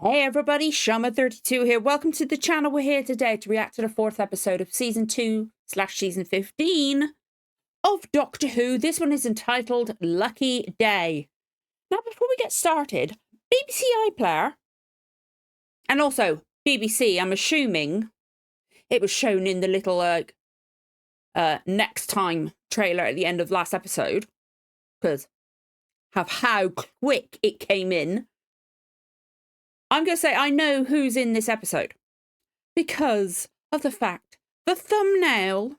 Hey everybody, Shama32 here. Welcome to the channel. We're here today to react to the 4th episode of Season 2/Season 15 of Doctor Who. This one is entitled Lucky Day. Now, before we get started, BBC iPlayer, and also BBC, I'm assuming it was shown in the little next time trailer at the end of last episode, because of how quick it came in. I'm going to say I know who's in this episode because of the fact the thumbnail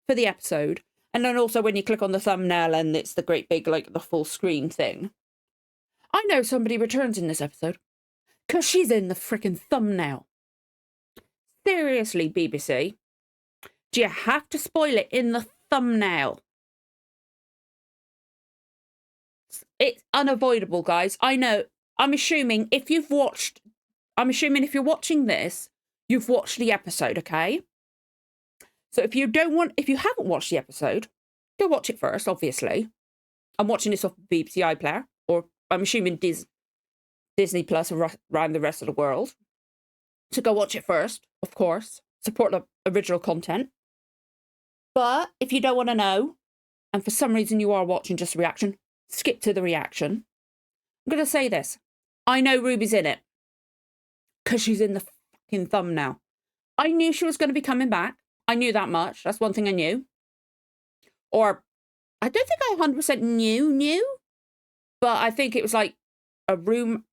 for the episode, and then also when you click on the thumbnail and it's the great big, like, the full screen thing. I know somebody returns in this episode because she's in the freaking thumbnail. Seriously, BBC, do you have to spoil it in the thumbnail? It's unavoidable, guys. I know. I'm assuming if you're watching this, you've watched the episode, okay? So if you haven't watched the episode, go watch it first, obviously. I'm watching this off BBC iPlayer, or I'm assuming Disney Plus around the rest of the world. So go watch it first, of course. Support the original content. But if you don't want to know, and for some reason you are watching just a reaction, skip to the reaction. I'm going to say this. I know Ruby's in it because she's in the fucking thumbnail. I knew she was going to be coming back. I knew that much. That's one thing I knew. Or I don't think I 100% knew. But I think it was like a room.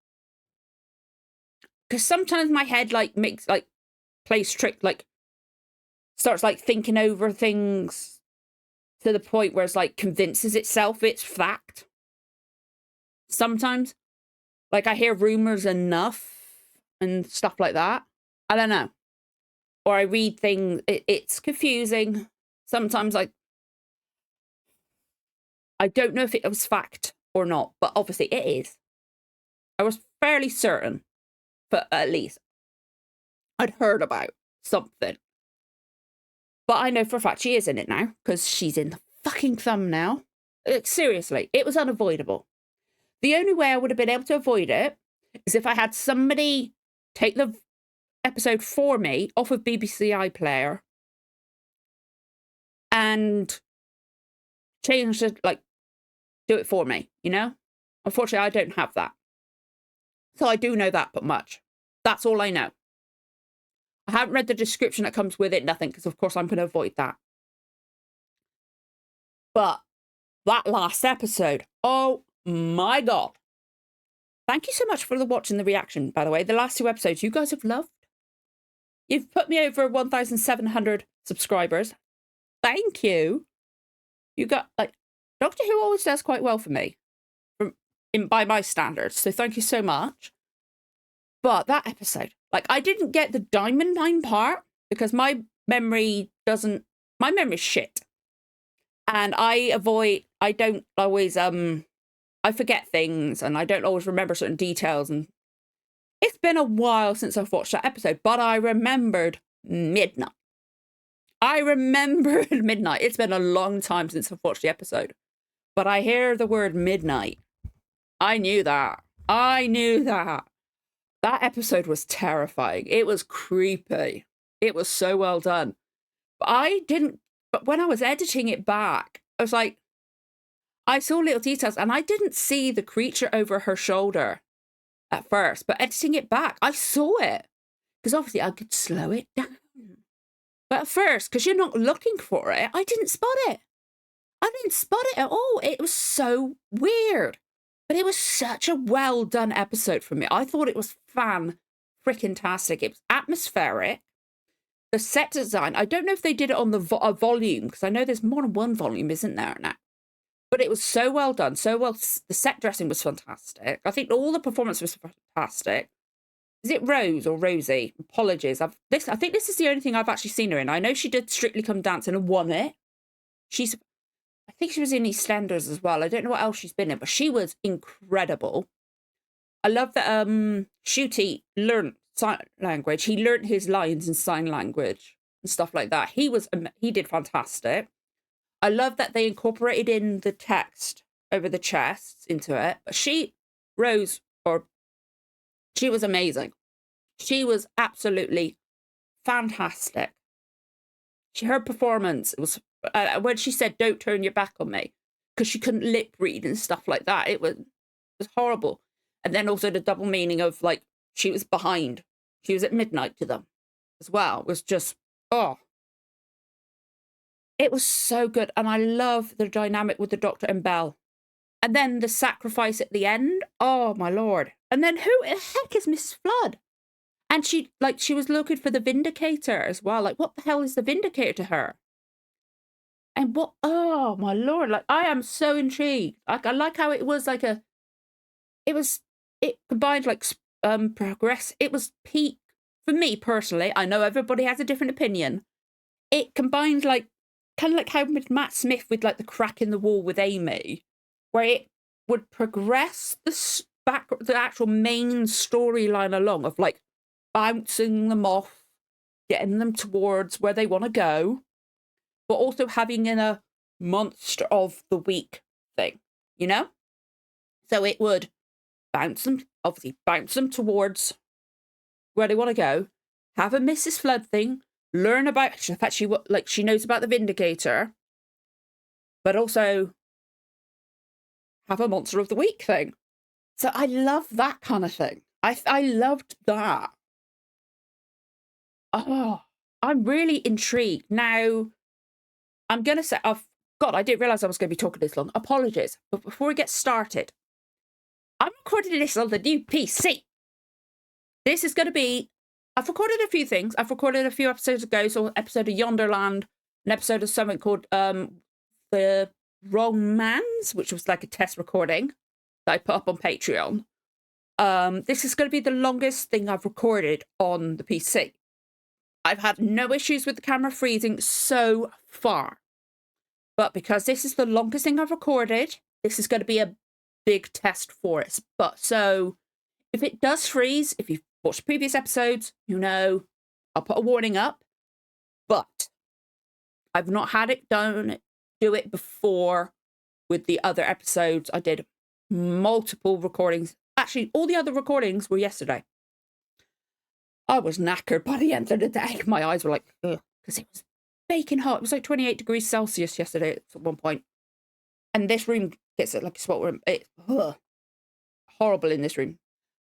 Because sometimes my head plays trick, starts thinking over things to the point where it's convinces itself it's fact. Sometimes. I hear rumors enough and stuff like that. I don't know. Or I read things. It's confusing. Sometimes I don't know if it was fact or not, but obviously it is. I was fairly certain, but at least I'd heard about something. But I know for a fact she is in it now because she's in the fucking thumbnail. Seriously, it was unavoidable. The only way I would have been able to avoid it is if I had somebody take the episode for me off of BBC iPlayer and change it, do it for me, you know? Unfortunately, I don't have that. So I do know that much. That's all I know. I haven't read the description that comes with it, nothing, because of course I'm going to avoid that. But that last episode, oh my God. Thank you so much for watching the reaction, by the way. The last 2 episodes you guys have loved. You've put me over 1,700 subscribers. Thank you. You got, Doctor Who always does quite well for me. By my standards. So thank you so much. But that episode, I didn't get the Diamond Mine part because my memory's shit. And I don't always, I forget things and I don't always remember certain details. And it's been a while since I've watched that episode, but I remembered midnight. It's been a long time since I've watched the episode, but I hear the word midnight. I knew that. That episode was terrifying. It was creepy. It was so well done. But when I was editing it back, I was like, I saw little details and I didn't see the creature over her shoulder at first, but editing it back, I saw it. Because obviously I could slow it down. But at first, because you're not looking for it, I didn't spot it. I didn't spot it at all. It was so weird. But it was such a well done episode for me. I thought it was fan-freaking-tastic. It was atmospheric. The set design, I don't know if they did it on the volume, because I know there's more than one volume, isn't there, now? But it was so well done, so well. The set dressing was fantastic. I think all the performance was fantastic. Is it Rose or Rosie? Apologies. I think this is the only thing I've actually seen her in. I know she did Strictly Come Dancing and won it. I think she was in EastEnders as well. I don't know what else she's been in, but she was incredible. I love that Ncuti learned sign language. He learned his lines in sign language and stuff like that. He did fantastic. I love that they incorporated in the text over the chest into it. But Rose, or She was amazing. She was absolutely fantastic. Her performance, it was when she said, "Don't turn your back on me," because she couldn't lip read and stuff like that. It was horrible. And then also the double meaning of, like, she was behind. She was at midnight to them as well. It was just, oh. It was so good. And I love the dynamic with the Doctor and Belle. And then the sacrifice at the end. Oh, my Lord. And then who the heck is Mrs. Flood? And she was looking for the Vindicator as well. Like, what the hell is the Vindicator to her? And what, oh, my Lord. Like, I am so intrigued. Like, I like how it was like it combined like progress. It was peak for me personally. I know everybody has a different opinion. It combined like kind of like how with Matt Smith with like the crack in the wall with Amy, where it would progress the actual main storyline along of like bouncing them off, getting them towards where they want to go, but also having in a monster of the week thing, you know? So it would bounce them towards where they want to go, have a Mrs. Flood thing, learn about the fact she knows about the Vindicator, but also have a monster of the week thing. So I love that kind of thing. I loved that. Oh, I'm really intrigued. Now, I'm going to say, God, I didn't realize I was going to be talking this long. Apologies. But before we get started, I'm recording this on the new PC. This is going to be, I've recorded a few things. I've recorded a few episodes ago. So an episode of Yonderland, an episode of something called The Wrong Mans, which was like a test recording that I put up on Patreon. This is going to be the longest thing I've recorded on the PC. I've had no issues with the camera freezing so far. But because this is the longest thing I've recorded, this is going to be a big test for us. But so if it does freeze, if you've watched previous episodes, you know, I'll put a warning up. But I've not had it do it before with the other episodes. I did multiple recordings. Actually, all the other recordings were yesterday. I was knackered by the end of the day. My eyes were like, ugh, because it was baking hot. It was like 28 degrees Celsius yesterday at one point. And this room gets it like a spot room. It's horrible in this room.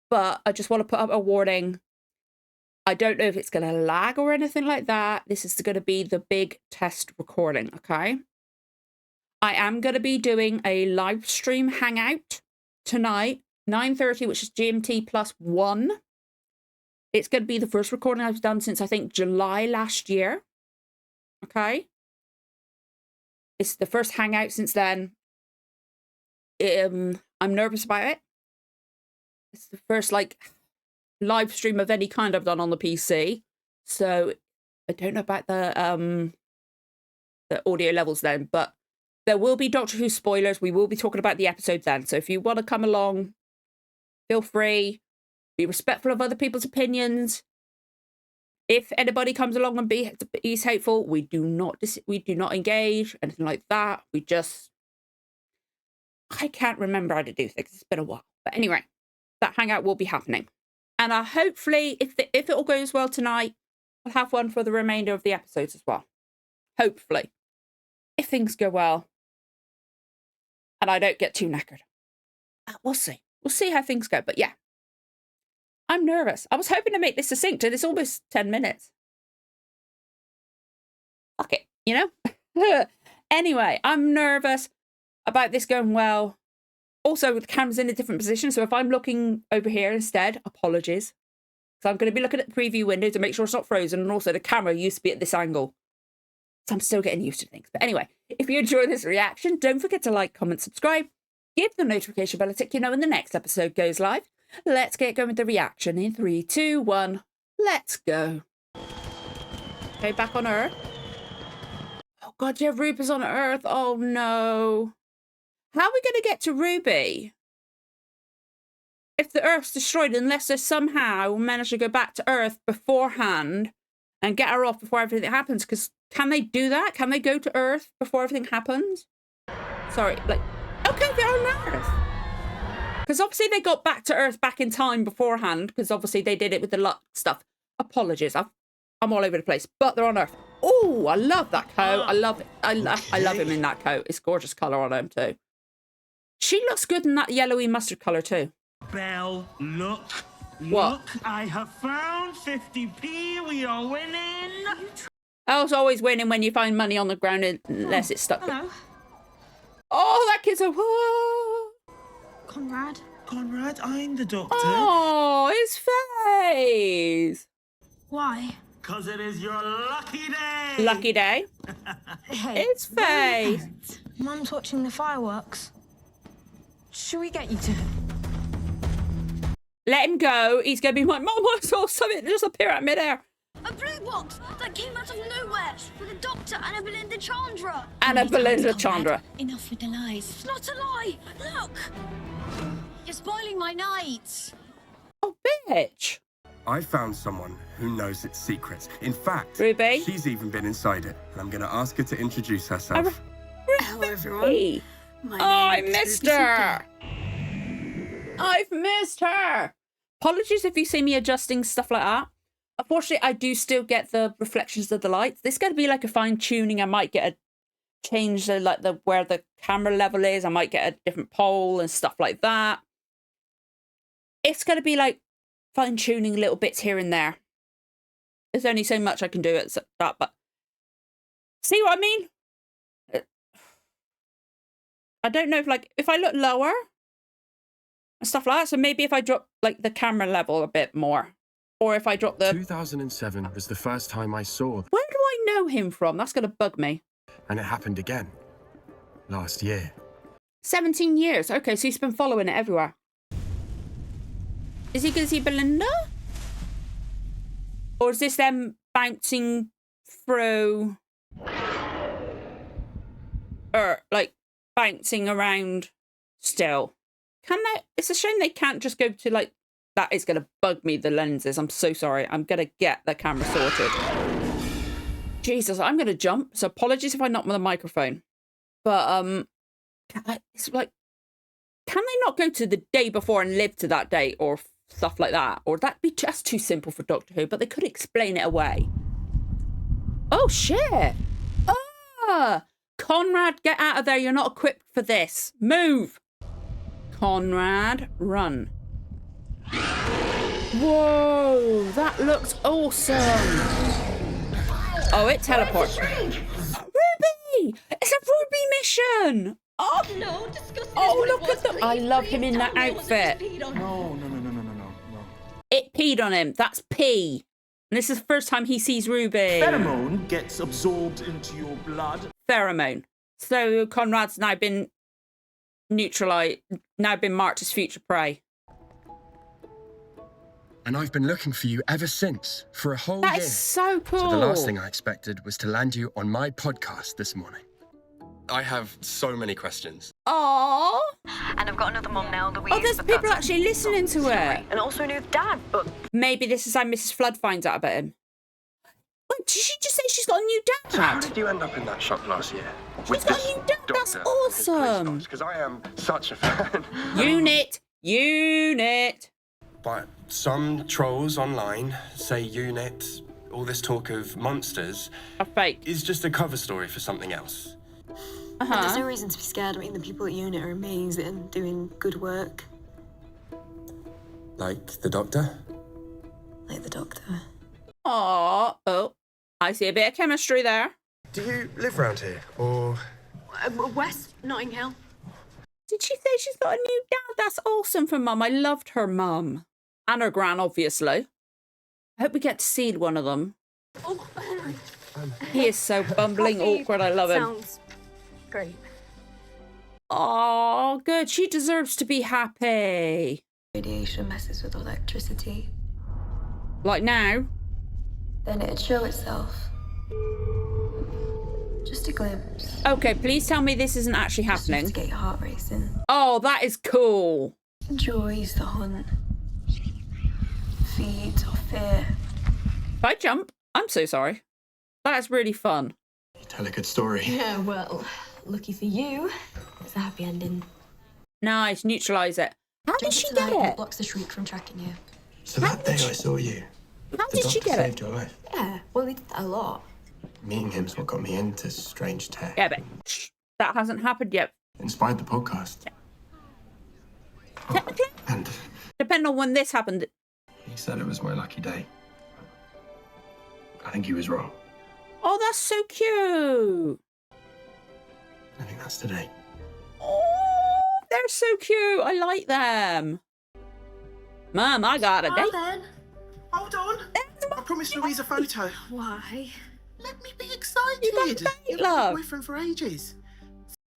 But I just want to put up a warning. I don't know if it's going to lag or anything like that. This is going to be the big test recording, okay? I am going to be doing a live stream hangout tonight, 9:30, which is GMT +1. It's going to be the first recording I've done since, I think, July last year. Okay? It's the first hangout since then. I'm nervous about it. It's the first, like, live stream of any kind I've done on the PC. So, I don't know about the audio levels then, but there will be Doctor Who spoilers. We will be talking about the episode then. So, if you want to come along, feel free. Be respectful of other people's opinions. If anybody comes along and is hateful, we do not engage, anything like that. I can't remember how to do things. It's been a while. But anyway, that hangout will be happening. And hopefully, if it all goes well tonight, I'll have one for the remainder of the episodes as well. Hopefully. If things go well. And I don't get too knackered. We'll see. We'll see how things go. But yeah. I'm nervous. I was hoping to make this succinct, and it's almost 10 minutes. Fuck it, you know? Anyway, I'm nervous about this going well. Also, the camera's in a different position, so if I'm looking over here instead, apologies. So I'm going to be looking at the preview window to make sure it's not frozen, and also the camera used to be at this angle. So I'm still getting used to things. But anyway, if you enjoy this reaction, don't forget to like, comment, subscribe. Give the notification bell a tick, you know, when the next episode goes live. Let's get going with the reaction in 3, 2, 1. Let's go. Okay, back on Earth. Oh, God, yeah, Ruby's on Earth. Oh, no. How are we going to get to Ruby if the Earth's destroyed, unless they somehow manage to go back to Earth beforehand and get her off before everything happens? Because can they do that? Can they go to Earth before everything happens? Sorry, like, okay, they're on Earth. Because obviously they got back to Earth back in time beforehand, because obviously they did it with the luck stuff. Apologies, I'm all over the place, but they're on Earth. Oh, I love that coat. I love it. I love him in that coat. It's gorgeous colour on him too. She looks good in that yellowy mustard colour too. Belle, look. What? Look, I have found 50p. We are winning. Elle's always winning when you find money on the ground unless it's stuck. Hello. Oh, that kid's a... Whoa. Conrad. Conrad, I'm the doctor. Oh, his face. Why? Because it is your lucky day. Lucky day. Hey. His face. Mum's watching the fireworks. Should we get you to? Let him go. He's going to be like, Mum, I saw something just appear out midair. A blue box that came out of nowhere with a doctor and a Belinda Chandra. Anna Belinda Chandra. Enough with the lies. It's not a lie. Look. You're spoiling my night. Oh, bitch. I found someone who knows its secrets. In fact, Ruby? she's even been inside it. And I'm going to ask her to introduce herself. Hello, everyone. Hey. My I name is missed Ruby her. I've missed her. Apologies if you see me adjusting stuff like that. Unfortunately, I do still get the reflections of the lights. This is going to be like a fine tuning. I might get a change the where the camera level is. I might get a different pole and stuff like that. It's going to be like fine tuning little bits here and there. There's only so much I can do at that, but see what I mean? I don't know if I look lower and stuff like that. So maybe if I drop like the camera level a bit more, or if I drop the... 2007 was the first time I saw. Where do I know him from? That's going to bug me. And it happened again. Last year. 17 years. Okay, so he's been following it everywhere. Is he going to see Belinda? Or is this them bouncing through... Or, like, bouncing around still? Can they... It's a shame they can't just go to, like... That is going to bug me, the lenses. I'm so sorry. I'm going to get the camera sorted. Jesus, I'm going to jump. So apologies if I knock with the microphone. But, it's like... Can they not go to the day before and live to that day or stuff like that? Or that'd be just too simple for Doctor Who, but they could explain it away. Oh, shit. Ah! Conrad, get out of there. You're not equipped for this. Move. Conrad, run. Whoa, that looks awesome. Oh, it teleports. Ruby! It's a Ruby mission! Oh, No, disgusting. oh look at them. I love him in that outfit. No. It peed on him. That's pee. And this is the first time he sees Ruby. Pheromone gets absorbed into your blood. Pheromone. So Conrad's now been neutralized, now been marked as future prey. And I've been looking for you ever since, for a whole That year. is so cool. So the last thing I expected was to land you on my podcast this morning. I have so many questions. Aww. And I've got another mum now, Louise. Oh, there's but people that's actually listening to it. And also a new dad, but Maybe this is how Mrs. Flood finds out about him. Wait, did she just say she's got a new So how dad? did you end up in that shop last year? She's got a new dad. That's awesome. Because I am such a fan. Unit. But some trolls online say Unit, all this talk of monsters, A fake. is just a cover story for something else. there's no reason to be scared. I mean, the people at UNIT are amazing, doing good work, Like the Doctor? like the doctor. Aww. Oh, I see a bit of chemistry there. Do you live round here, or...? West Notting Hill. Did she say she's got a new dad? That's awesome for Mum. I loved her mum. And her gran, obviously. I hope we get to see one of them. Oh, Henry. He is so bumbling awkward. I love him. Sounds great. Oh, good. She deserves to be happy. Radiation messes with electricity. Like now. Then it'd show itself. Just a glimpse. Okay, please tell me this isn't actually Just happening. to get your heart racing. Oh, that is cool. Enjoys the hunt. Feeds off fear. If I jump, I'm so sorry. That's really fun. You tell a good story. Yeah, well, lucky for you, it's a happy ending. Nice, neutralise it. How did she get it? Blocks the shriek from tracking you. So that day I saw you, How the did she doctor get saved it? your life. Yeah, well, we did that a lot. Meeting him's what got me into strange tech. Yeah, but that hasn't happened yet. Inspired the podcast. Technically, And depending on when this happened. he said it was my lucky day. I think he was wrong. Oh, that's so cute. I think that's today. Oh, they're so cute. I like them. Mum, I got a date. then. Hold on. I promised Louise a photo. Why? Let me be excited. You got a date, You've love. had a boyfriend for ages.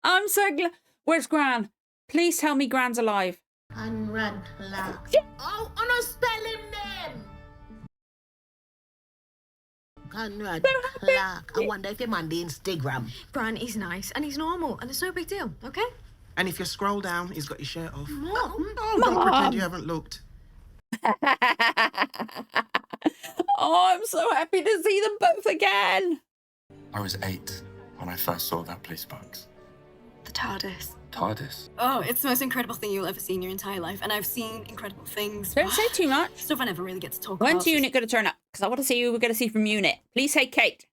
I'm so glad. Where's Gran? Please tell me Gran's alive. Conrad Clark. Oh, on a spelling name. Conrad Clark. I wonder if you're on the Instagram. Brian, he's nice and he's normal and it's no big deal, okay? And if you scroll down, he's got his shirt off. What? Oh, don't pretend you haven't looked. Oh, I'm so happy to see them both again. I was 8 when I first saw that police box. The TARDIS. TARDIS. Oh, it's the most incredible thing you'll ever see in your entire life. And I've seen incredible things. Don't say too much. Stuff I never really get to talk When's about. Unit going to turn up? Because I want to see who we're going to see from Unit. Please say Kate.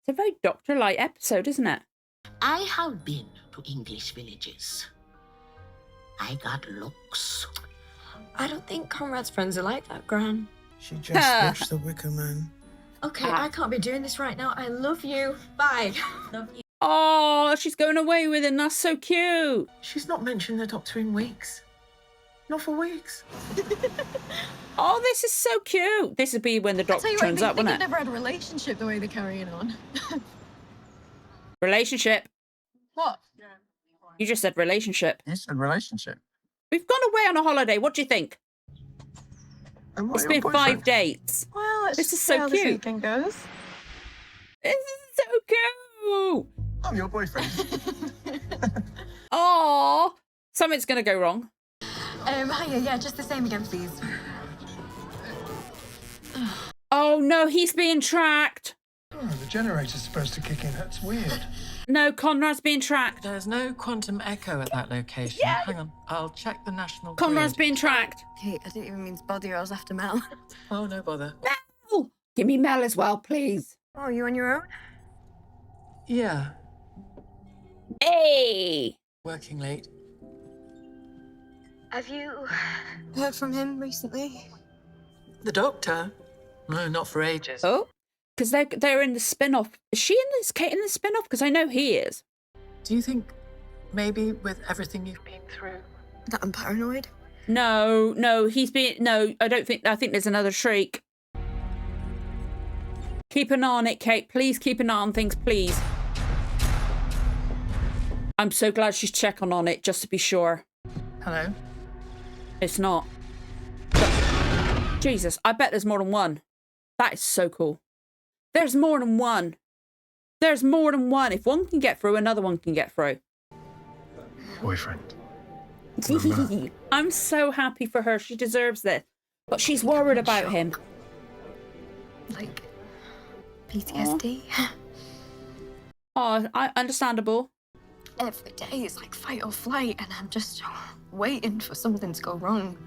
It's a very Doctor-like episode, isn't it? I have been to English villages. I got looks. I don't think Conrad's friends are like that, Gran. She just watched The Wicker Man. Okay, I can't be doing this right now. I love you. Bye. Love you. Oh, she's going away with him. That's so cute. She's not mentioned the Doctor in weeks. Not for weeks. Oh, this is so cute. This would be when the Doctor turns up, wouldn't it? never had a relationship the way they're carrying on. Relationship. What? You just said relationship. You said relationship. We've gone away on a holiday. What do you think? And It's been 5 dates. Well, let's This just is see so how cute. this weekend goes. This is so cute. I'm your boyfriend. Oh, something's going to go wrong. Hiya, yeah, just the same again, please. Oh, no, he's being tracked. Oh, the generator's supposed to kick in. That's weird. No, Conrad's being tracked. There's no quantum echo at that location. Hang on, I'll check the national Conrad's grid. being tracked. Kate, I didn't even mean to bother you. I was after Mel. Oh, no bother. Mel! Give me Mel as well, please. Oh, you on your own? Yeah, Hey! working late. Have you heard from him recently? The doctor? No, not for ages. Oh? Because they're in the spin-off. Is she in this, Kate in the spin-off? Because I know he is. Do you think maybe with everything you've been through? That I'm paranoid? No, he's being... No, I think there's another shriek. Keep an eye on it, Kate. Please keep an eye on things, please. I'm so glad she's checking on it, just to be sure. Hello? It's not. Jesus, I bet there's more than one. That is so cool. There's more than one. There's more than one. If one can get through, another one can get through. Boyfriend. I'm so happy for her. She deserves this. But she's worried about him. Like PTSD? Oh, understandable. Every day is like fight or flight, and I'm just waiting for something to go wrong.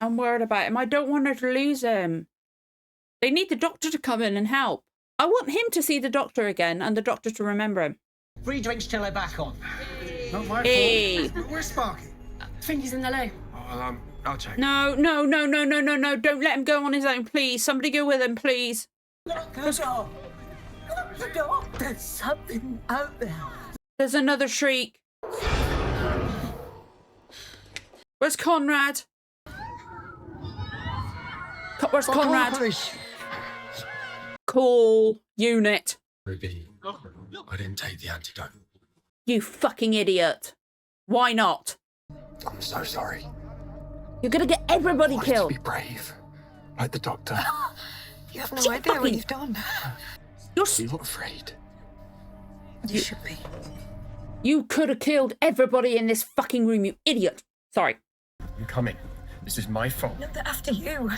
I'm worried about him. I don't want her to lose him. They need the doctor to come in and help. I want him to see the doctor again and the doctor to remember him. Free drinks till they're back on. Not my Hey. fault. Where's Sparky? I think he's in the loo. I'll check. No. Don't let him go on his own, please. Somebody go with him, please. Look the door. Look the door. There's something out there. There's another shriek. Where's Conrad? Where's Conrad? Call Unit. Ruby, I didn't take the antidote. You fucking idiot. Why not? I'm so sorry. You're gonna get everybody I wanted to killed. be brave, like the doctor. You have no idea what you've done. I'm not afraid. You should be. You could have killed everybody in this fucking room, you idiot. Sorry. I'm coming. This is my fault. No, they're after you.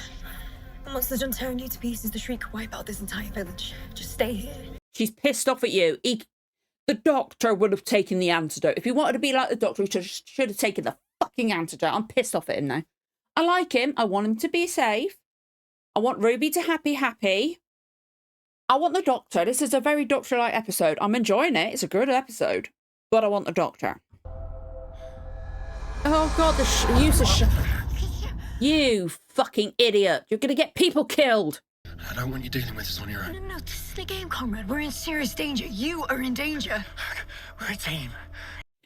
And once they're done tearing you to pieces, the Shriek will wipe out this entire village. Just stay here. She's pissed off at you. The doctor would have taken the antidote. If he wanted to be like the doctor, he should have taken the fucking antidote. I'm pissed off at him now. I like him. I want him to be safe. I want Ruby to happy. I want the doctor. This is a very doctor-like episode. I'm enjoying it. It's a good episode. But I want the doctor. Oh, God, the use of You fucking idiot. You're going to get people killed. I don't want you dealing with this on your own. No, this is the game, comrade. We're in serious danger. You are in danger. We're a team.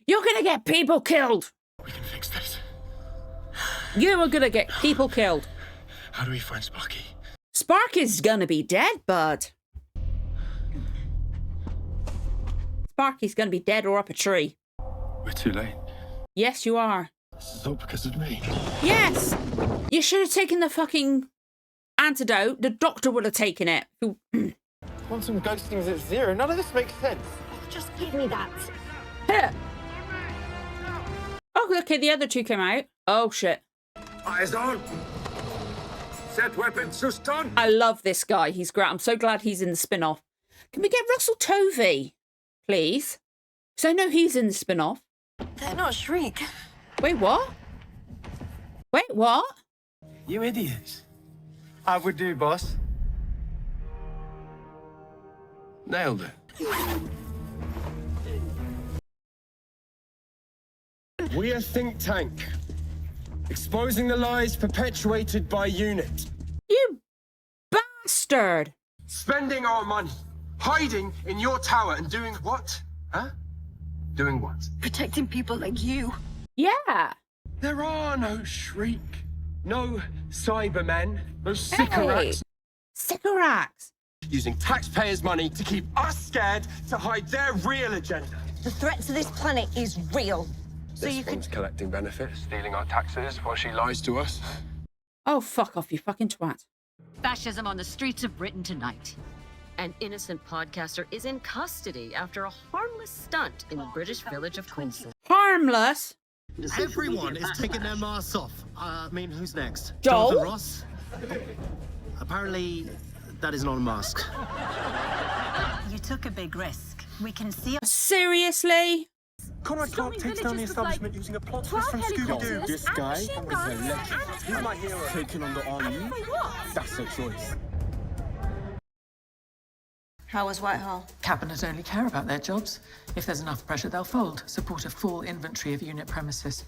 You're going to get people killed. We can fix this. You are going to get people killed. How do we find Sparky? Sparky's going to be dead, bud. Sparky's going to be dead or up a tree. We're too late. Yes, you are. This is all because of me. Yes! You should have taken the fucking antidote. The doctor would have taken it. Quantum ghosting is at 0. None of this makes sense. Just give me that. Here. Oh, okay, the other two came out. Oh, shit. Eyes on. Set weapons, Suston. I love this guy. He's great. I'm so glad he's in the spin-off. Can we get Russell Tovey, please? Because I know he's in the spin-off. They're not Shriek. Wait, what? Wait, what? You idiots. I would do, boss. Nailed it. We are Think Tank. Exposing the lies perpetuated by UNIT. You bastard! Spending our money, hiding in your tower and doing what? Huh? Doing what? Protecting people like you. Yeah. There are no Shriek, no Cybermen, no Sycorax. Sycorax. Using taxpayers' money to keep us scared to hide their real agenda. The threat to this planet is real. So This you one's collecting benefits, stealing our taxes while she lies to us. Oh, fuck off, you fucking twat. Fascism on the streets of Britain tonight. An innocent podcaster is in custody after a harmless stunt in the British village of Quincy. Harmless? Everyone is taking their masks off. I mean, who's next? Joel? Jonathan Ross? Apparently, that is not a mask. You took a big risk. We can see. Seriously? Conrad Clark takes down the establishment using a plot twist from Scooby-Doo. This guy is a legend. He's my hero. Taking on the army, that's a choice. How was Whitehall? Cabinet only care about their jobs. If there's enough pressure, they'll fold. Support a full inventory of unit premises.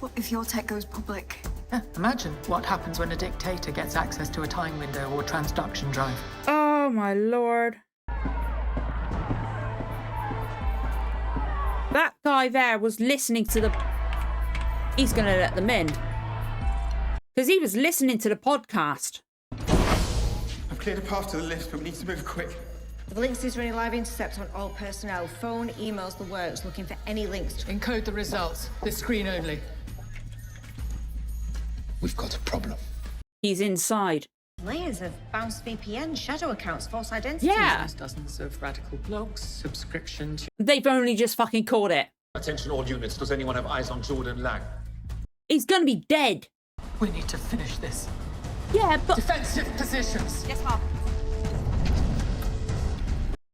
What if your tech goes public? Yeah, imagine what happens when a dictator gets access to a time window or transduction drive. Oh, my lord. That guy there was listening to the... He's going to let them in. Because he was listening to the podcast. I've cleared a path to the lift, but we need to move quick. The Lynx is running live intercept on all personnel. Phone, emails, the works, looking for any links to... Encode the results. This screen only. We've got a problem. He's inside. Layers of bounced VPN, shadow accounts, false identities. Yeah. Dozens of radical blogs, subscription to... They've only just fucking caught it. Attention all units. Does anyone have eyes on Jordan Lang? He's going to be dead. We need to finish this. Yeah, but... Defensive positions. Yes, Mom.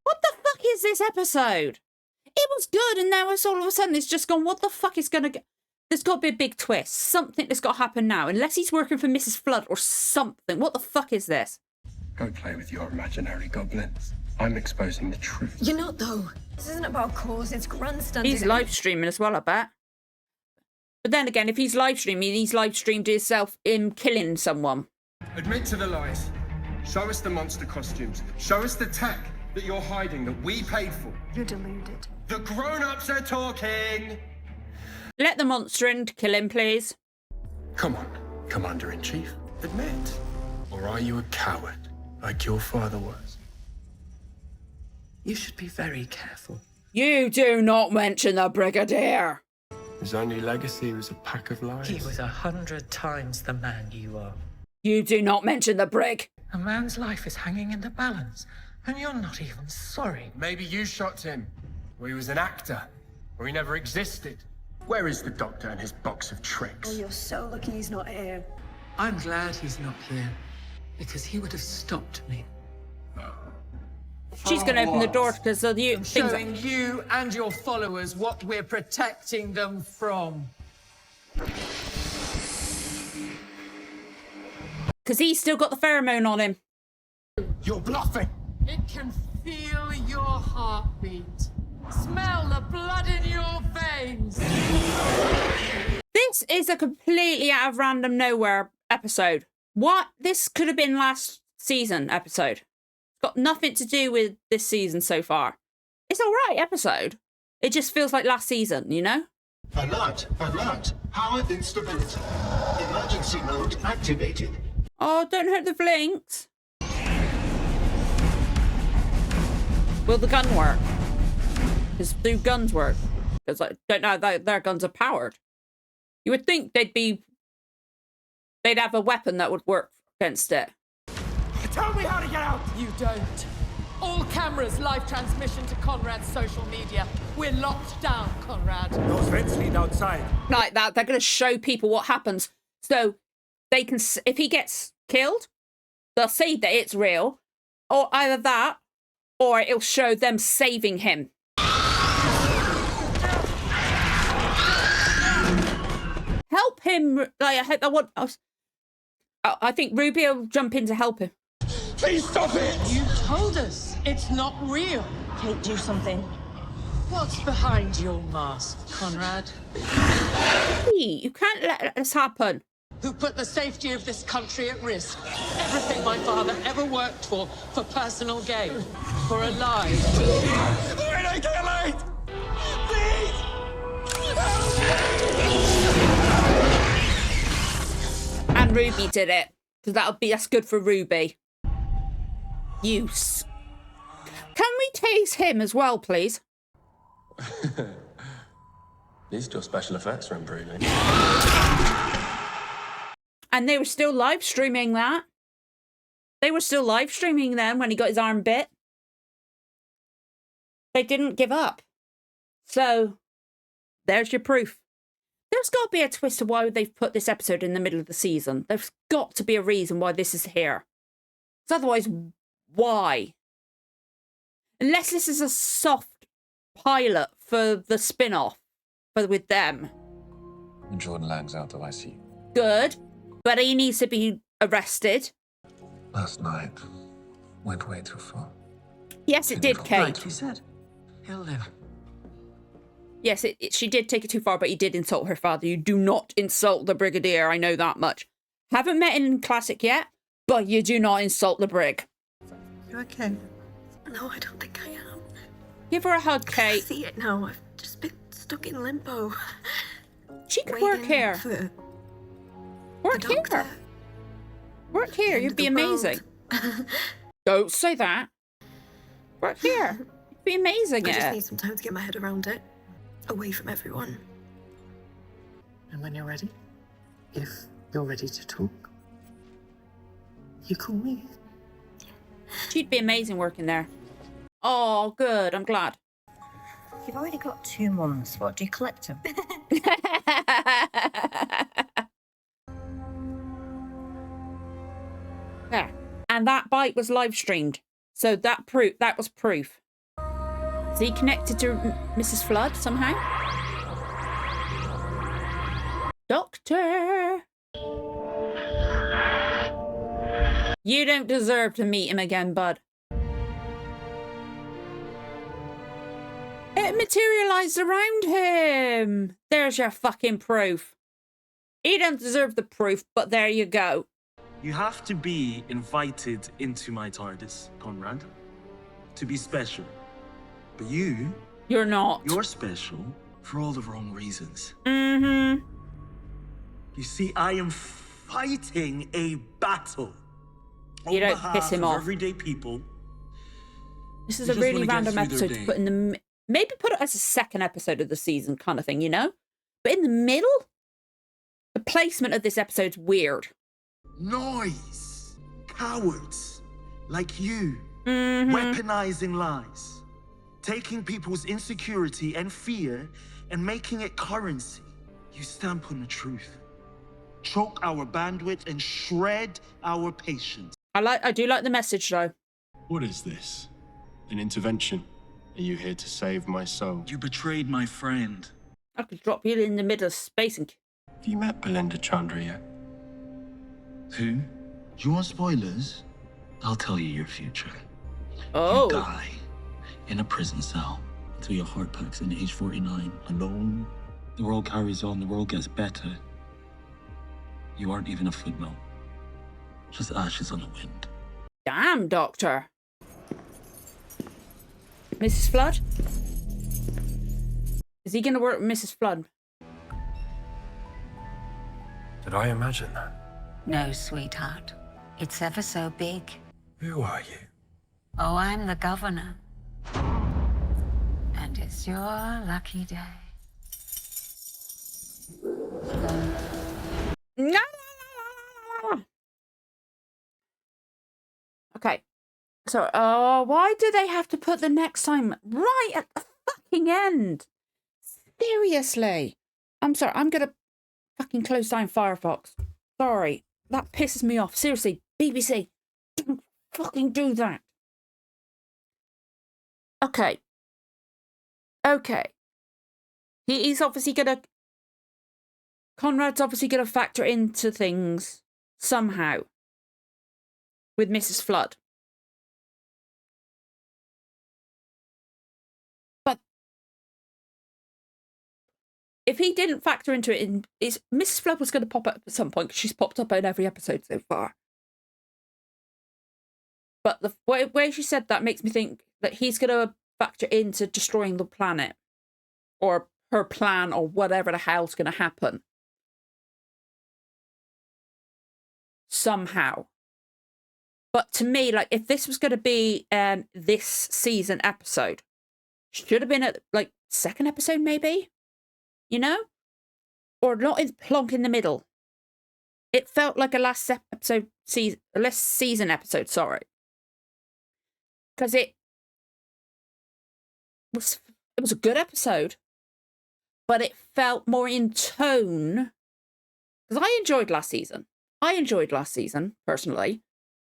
What the fuck is this episode? It was good, and now it's all of a sudden it's just gone, what the fuck is going to get... There's got to be a big twist. Something that's got to happen now. Unless he's working for Mrs. Flood or something. What the fuck is this? Go play with your imaginary goblins. I'm exposing the truth. You're not, though. This isn't about cause, it's grandstanding. He's live streaming as well, I bet. But then again, if he's live streaming, he's live streamed himself killing someone. Admit to the lies. Show us the monster costumes. Show us the tech that you're hiding that we paid for. You're deluded. The grown-ups are talking. Let the monster in to kill him, please. Come on, Commander-in-Chief. Admit. Or are you a coward, like your father was? You should be very careful. You do not mention the Brigadier. His only legacy was a pack of lies. He was 100 times the man you are. You do not mention the Brig. A man's life is hanging in the balance, and you're not even sorry. Maybe you shot him, or he was an actor, or he never existed. Where is the doctor and his box of tricks? Oh, you're so lucky he's not here. I'm glad he's not here, because he would have stopped me. She's going to open the door because of you. Showing you and your followers what we're protecting them from. Because he's still got the pheromone on him. You're bluffing! It can feel your heartbeat. Smell the blood in your veins. This is a completely out of random nowhere episode. What? This could have been last season episode. Got nothing to do with this season so far. It's all right episode. It just feels like last season, you know? Alert! Alert! Power instability. Emergency mode activated. Oh, don't hurt the Flinks. Will the gun work? Because do guns work? Because I don't know, their guns are powered. You would think they'd have a weapon that would work against it. Tell me how to get out! You don't. All cameras, live transmission to Conrad's social media. We're locked down, Conrad. Those vents lead outside. Like that, they're going to show people what happens. So they can, if he gets killed, they'll see that it's real. Or either that, or it'll show them saving him. Help him. Like, I think Ruby will jump in to help him. Please stop it! You told us it's not real. Kate, do something. What's behind your mask, Conrad? Hey, you can't let this happen. Who put the safety of this country at risk? Everything my father ever worked for personal gain, for a lie. Wait, I can't light! Please! And Ruby did it. Because that's good for Ruby. Use. Can we tase him as well, please? At least your special effects are improving. And they were still live streaming that. They were still live streaming then when he got his arm bit. They didn't give up. So, there's your proof. There's got to be a twist to why they've put this episode in the middle of the season. There's got to be a reason why this is here. So otherwise, why? Unless this is a soft pilot for the spin-off with them. Jordan Lang's out of ICU. Good. But he needs to be arrested. Last night went way too far. Yes, it did, Kate. Like you said, he'll live. Yes, she did take it too far, but he did insult her father. You do not insult the Brigadier, I know that much. Haven't met in Classic yet, but you do not insult the Brig. You okay? No, I don't think I am. Give her a hug, Kate. I see it now. I've just been stuck in limbo. She could work here. Work here. Work here. You'd be amazing. Don't say that. Work here. You'd be amazing I at just it. need some time to get my head around it. Away from everyone. And when you're ready, if you're ready to talk, you call me. She'd be amazing working there. Oh, good. I'm glad. You've already got 2 mums. What, do you collect them? There. And that bite was live streamed. So that was proof. Is he connected to Mrs. Flood somehow? Doctor! You don't deserve to meet him again, bud. It materialized around him. There's your fucking proof. He don't deserve the proof, but there you go. You have to be invited into my TARDIS, Conrad, to be special. But you're not. You're special for all the wrong reasons. Mm-hmm. You see, I am fighting a battle. You don't piss him off. Everyday people. This is a really random episode to put in the... Maybe put it as a second episode of the season kind of thing, you know? But in the middle? The placement of this episode's weird. Noise. Cowards. Like you. Mm-hmm. Weaponizing lies. Taking people's insecurity and fear and making it currency. You stamp on the truth. Choke our bandwidth and shred our patience. I do like the message though. What is this? An intervention? Are you here to save my soul? You betrayed my friend. I could drop you in the middle of space and Have you met Belinda Chandra yet? Who? Do you want spoilers? I'll tell you your future. Oh. You die in a prison cell until your heart packs in age 49, alone. The world carries on, the world gets better. You aren't even a footnote. Just ashes on the wind. Damn, Doctor. Mrs. Flood? Is he going to work with Mrs. Flood? Did I imagine that? No, sweetheart. It's ever so big. Who are you? Oh, I'm the governor. And it's your lucky day. No. Okay. So, why do they have to put the next time right at the fucking end? Seriously. I'm sorry. I'm going to fucking close down Firefox. Sorry. That pisses me off. Seriously. BBC. Don't fucking do that. Okay. Okay. He's obviously going to... Conrad's obviously going to factor into things somehow with Mrs. Flood. But if he didn't factor into it, Mrs. Flood was going to pop up at some point because she's popped up in every episode so far. But the way she said that makes me think that he's going to factor into destroying the planet or her plan or whatever the hell's going to happen. Somehow. But to me, like, if this was going to be this season episode, should have been at, like, second episode, maybe? You know? Or not plonk in the middle. It felt like a last season episode, sorry. Because it was a good episode. But it felt more in tone. Because I enjoyed last season. Personally.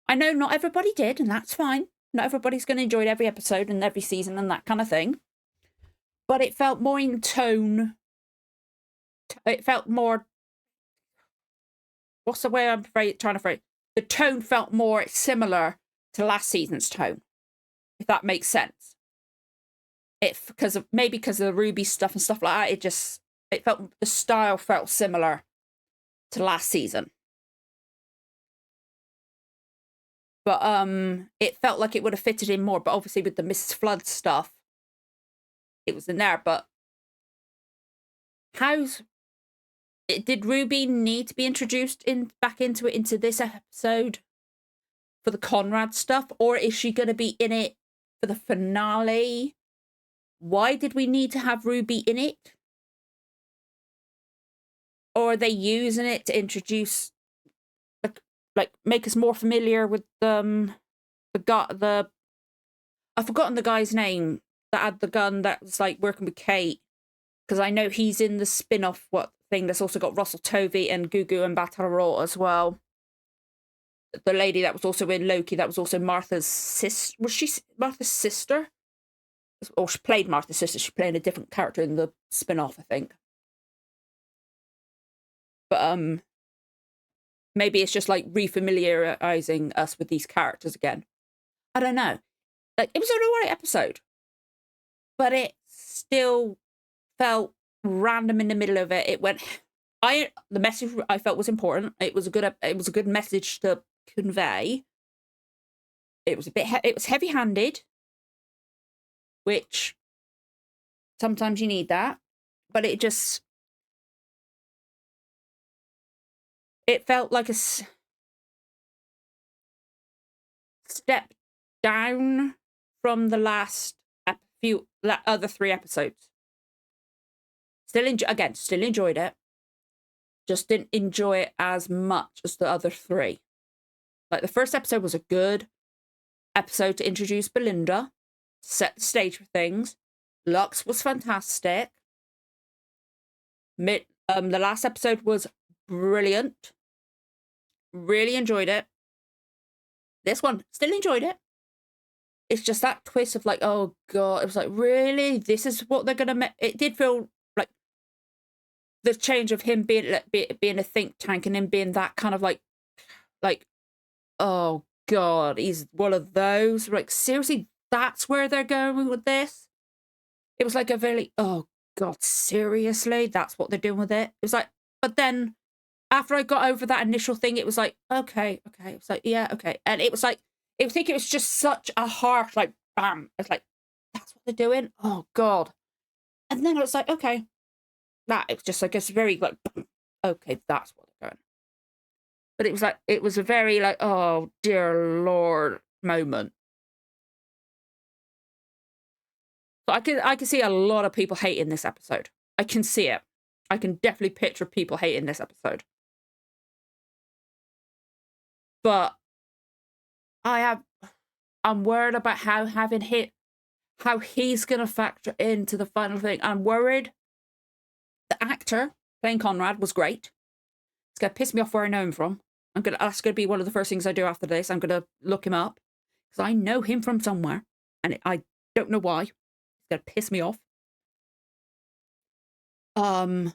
I know not everybody did, and that's fine. Not everybody's going to enjoy every episode and every season and that kind of thing. But it felt more in tone. It felt more... What's the way I'm trying to phrase? The tone felt more similar to last season's tone. If that makes sense. Because of the Ruby stuff and stuff like that, the style felt similar to last season. But it felt like it would have fitted in more. But obviously with the Mrs. Flood stuff, it was in there. But did Ruby need to be introduced back into this episode for the Conrad stuff? Or is she going to be in it for the finale? Why did we need to have Ruby in it? Or are they using it to introduce... like make us more familiar with I've forgotten the guy's name that had the gun that was like working with Kate, because I know he's in the spin-off thing that's also got Russell Tovey and Gugu and Mbatha-Raw as well. The lady that was also in Loki, that was also Martha's sister. Was she Martha's sister? Or she played Martha's sister. She played a different character in the spin-off, I think. But maybe it's just like refamiliarizing us with these characters again. I don't know. Like, it was an alright episode, but it still felt random in the middle of it. It went. The message I felt was important. It was a good message to convey. It was it was heavy-handed, which sometimes you need that, but it felt like a step down from the last other 3 episodes. Still enjoyed it. Just didn't enjoy it as much as the other 3. Like, the first episode was a good episode to introduce Belinda, set the stage for things. Lux was fantastic. The last episode was brilliant. Really enjoyed it. This one, still enjoyed it. It's just that twist of like, oh God, it was like, really? This is what they're going to make? It did feel like the change of him being a think tank and him being that kind of like, oh God, he's one of those. Like, seriously, that's where they're going with this? It was like a very, oh God, seriously? That's what they're doing with it? It was like, but then after I got over that initial thing, it was like, okay. It was like, yeah, okay. And it was like, I think it was just such a harsh, like, bam. It's like, that's what they're doing? Oh God. And then it was like, okay. It was just like, it's very like, okay, that's what they're going. But it was like, it was a very like, oh dear Lord moment. So I can see a lot of people hating this episode. I can see it. I can definitely picture people hating this episode. But I'm worried about how he's going to factor into the final thing. I'm worried. The actor playing Conrad was great. It's going to piss me off where I know him from. That's going to be one of the first things I do after this. I'm going to look him up because I know him from somewhere and I don't know why. It's going to piss me off. I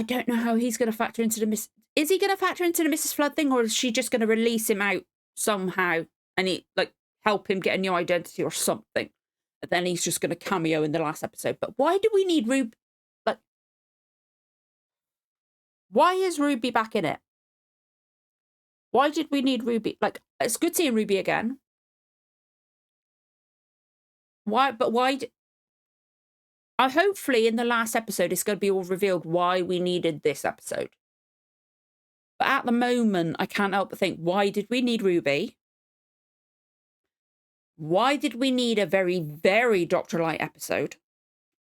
don't know how he's going to factor into the Is he going to factor into the Mrs. Flood thing, or is she just going to release him out somehow and help him get a new identity or something? And then he's just going to cameo in the last episode. But why do we need Ruby? Why is Ruby back in it? Why did we need Ruby? It's good seeing Ruby again. Why? But why? Hopefully in the last episode, it's going to be all revealed why we needed this episode. But at the moment, I can't help but think, why did we need Ruby? Why did we need a very, very Dr. Light episode?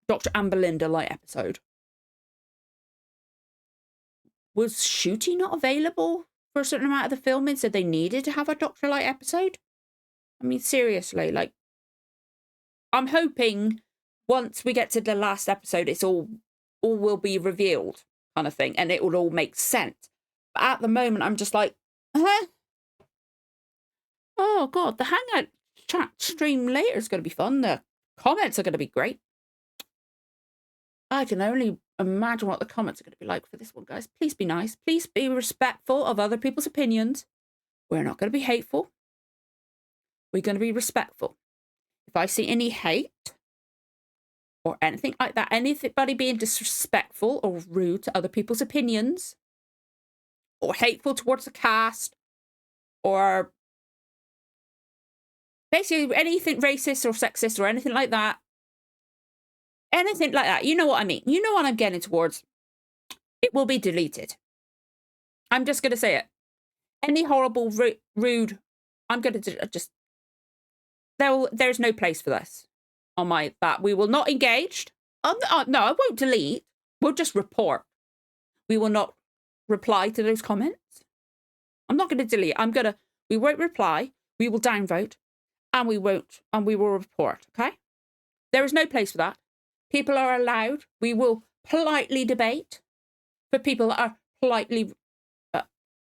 Dr. Anne Belinda Light episode? Was Shooty not available for a certain amount of the filming, so they needed to have a Dr. Light episode? I mean, seriously, I'm hoping once we get to the last episode, it's all will be revealed, kind of thing, and it will all make sense. But at the moment, I'm just like, huh? Oh God, the Hangout chat stream later is going to be fun. The comments are going to be great. I can only imagine what the comments are going to be like for this one, guys. Please be nice. Please be respectful of other people's opinions. We're not going to be hateful. We're going to be respectful. If I see any hate or anything like that, anybody being disrespectful or rude to other people's opinions or hateful towards the cast or basically anything racist or sexist or anything like that, you know what I mean. You know what I'm getting towards. It will be deleted. I'm just going to say it. Any horrible, rude, I'm going to just... There's no place for this on that. We will not engage. No, I won't delete. We'll just report. We will not reply to those comments. I'm not going to delete. We won't reply. We will downvote. And we will report, okay? There is no place for that. People are allowed. We will politely debate for people that are politely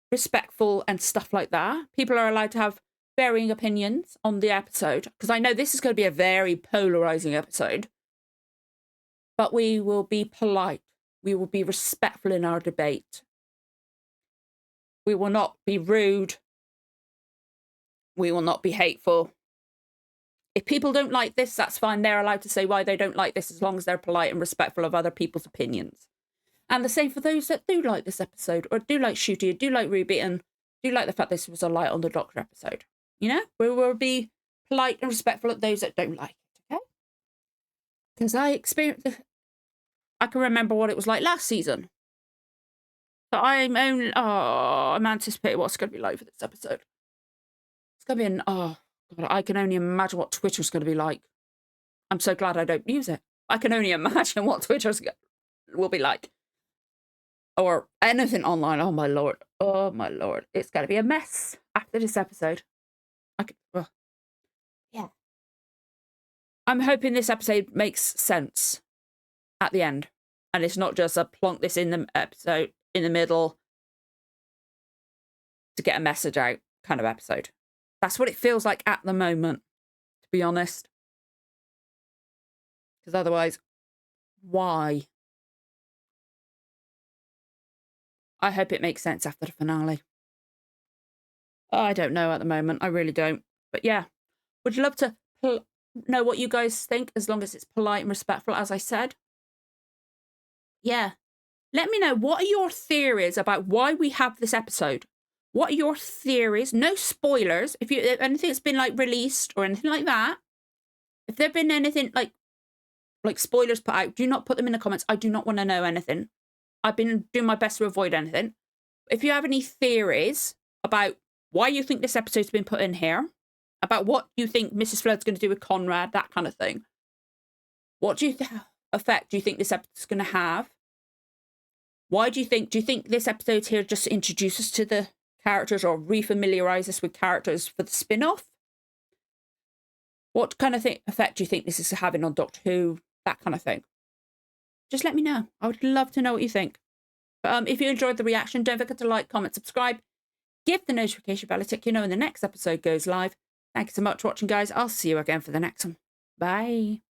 respectful and stuff like that. People are allowed to have varying opinions on the episode, because I know this is going to be a very polarizing episode. But we will be polite. We will be respectful in our debate. We will not be rude. We will not be hateful. If people don't like this, that's fine. They're allowed to say why they don't like this as long as they're polite and respectful of other people's opinions. And the same for those that do like this episode, or do like Shooty, or do like Ruby, and do like the fact this was a Light on the Doctor episode. You know? We will be polite and respectful of those that don't like it, okay? Because I can remember what it was like last season. So I'm anticipating what's going to be like for this episode. It's going to be God, I can only imagine what Twitter's going to be like. I'm so glad I don't use it. I can only imagine what Twitter's will be like. Or anything online. Oh, my Lord. Oh, my Lord. It's going to be a mess after this episode. Yeah. I'm hoping this episode makes sense at the end. And it's not just a plonk this in the episode, in the middle, to get a message out kind of episode. That's what it feels like at the moment, to be honest. Because otherwise, why? I hope it makes sense after the finale. I don't know at the moment. I really don't. But yeah, would love to know what you guys think, as long as it's polite and respectful, as I said. Yeah. Let me know, what are your theories about why we have this episode? What are your theories? No spoilers. If anything's been like released or anything like that, if there've been anything like spoilers put out, do not put them in the comments. I do not want to know anything. I've been doing my best to avoid anything. If you have any theories about why you think this episode's been put in here, about what you think Mrs. Flood's going to do with Conrad, that kind of thing. What effect do you think this episode's going to have? Why do you think this episode here just introduces us to the characters or refamiliarize us with characters for the spin-off? What kind of effect do you think this is having on Doctor Who? That kind of thing. Just let me know. I would love to know what you think. But if you enjoyed the reaction, don't forget to like, comment, subscribe. Give the notification bell a tick, when the next episode goes live. Thank you so much for watching, guys. I'll see you again for the next one. Bye.